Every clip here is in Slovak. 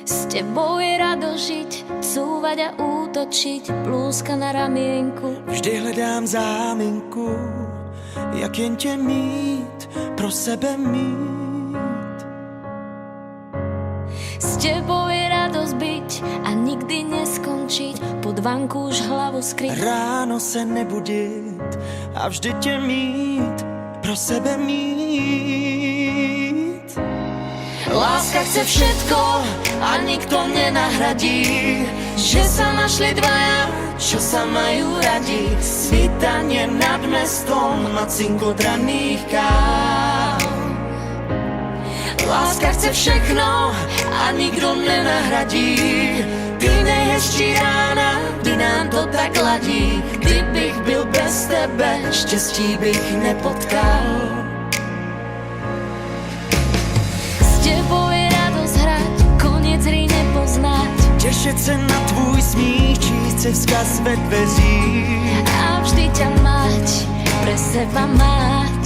S tebou je rado žiť, cúvať a útočiť, blúzka na ramienku. Vždy hledám záminku, jak jen tě mít, pro sebe mít. S tebou je radosť byť a nikdy neskončiť, pod vanku už hlavu skryť. Ráno se nebudit a vždy tě mít, pro sebe mít. Láska chce všetko a nikto nenahradí, že sa našli dvaja, čo sa majú radi. Svítanie nad mestom a cinkot raných káv. Láska chce všechno a nikdo nenahradí. Ty nejhezčí rána, kdy nám to tak ladí. Kdybych byl bez tebe, štěstí bych nepotkal. S tebou je radosť hrať, koniec hry nepoznať. Těšit se na tvůj smích, číst si vzkaz ve dveřích. A vždy ťa mať, pre seba mať.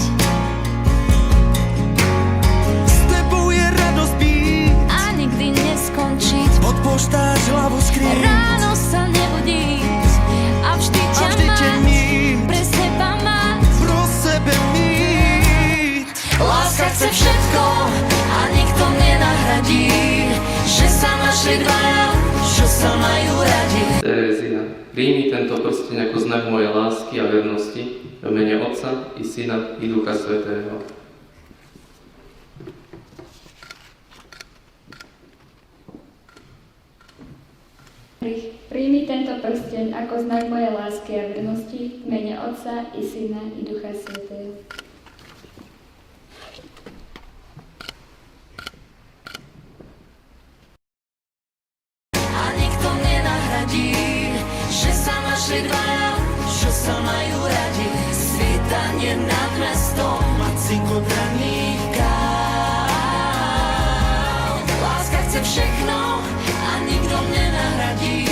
S tebou je radost být A nikdy neskončiť, pod poštář hlavu skrýt. ráno sa nebudíť. A vždy ťa mít, pre seba mať. pro sebe mít. Láska chce všetko a nikto nenahradí, že sa našli dvaja, čo sa majú radi. Terezia, príjmi tento prsteň ako znak mojej lásky a vernosti v mene Otca i Syna i Ducha Svätého. Príjmi tento prsteň ako znak mojej lásky a vernosti v mene Otca i Syna i Ducha Svätého. A nikto nenahradí, že sa našli dvaja, čo sa majú radi. Svítanie nad mestom A cinkot raných káv. Láska chce všechno a nikto nenahradí.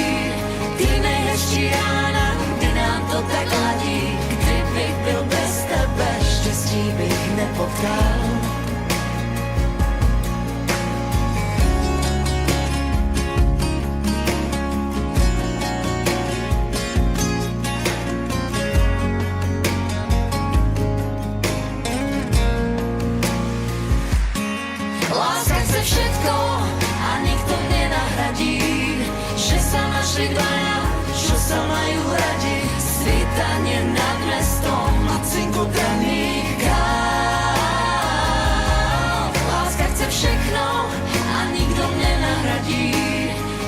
Ty nejhezčí rána, kdy nám to tak ladí. Kdybych byl bez tebe, štěstí bych nepotkal. Láska chce všetko a nikto nenahradí, že sa našli dvaja, čo sa majú radi. Svítanie nad mestom A cinkot raných káv. Láska chce všechno a nikto nenahradí.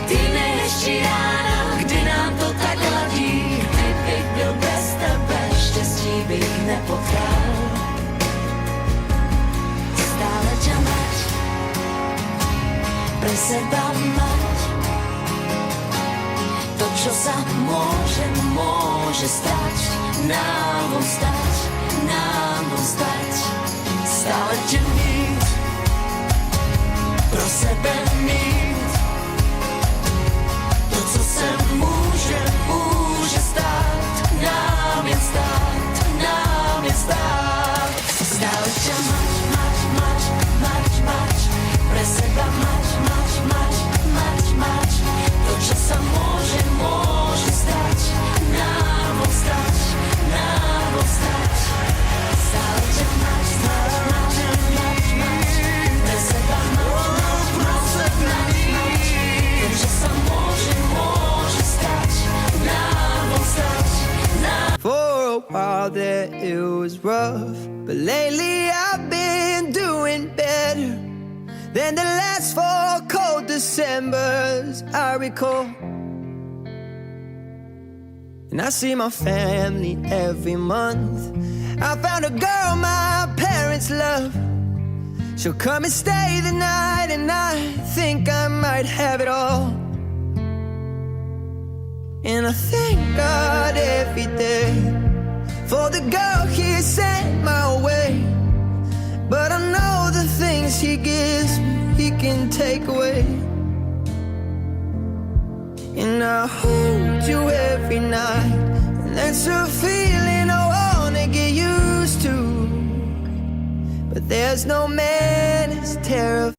Ty nejhezčí rána, kdy nám to tak ladí. Kdybych byl bez tebe, štěstí bych nepotkal. Stále ťa mať, pre seba mať. To, čo sa môže stať, nám von stať, nám von stať. Stále ťa mít, pro sebe mít. To, co se môže stát, nám jen stát, nám jen stát. Stále ťa mať, mať, mať, mať, mať. Pre seba mať, mať, mať, mať, mať. To, čo sa môže stať, nám von stať, nám von stať. Stále ťa mať, mať, mať, mať, mať. Pre seba mať, mať, mať, mať, mať. To, čo sa môže stať, nám von stať, nám. For a while there it was rough, but lately I've been doing better than the last 4 cold Decembers I recall. And I see my family every month. I found a girl my parents love. She'll come and stay the night, and I think I might have it all. And I thank God every day for the girl He sent my way. But I know the things He gives me, He can take away. And I hold you every night, and that's a feeling I wanna get used to. But there's no man as terrified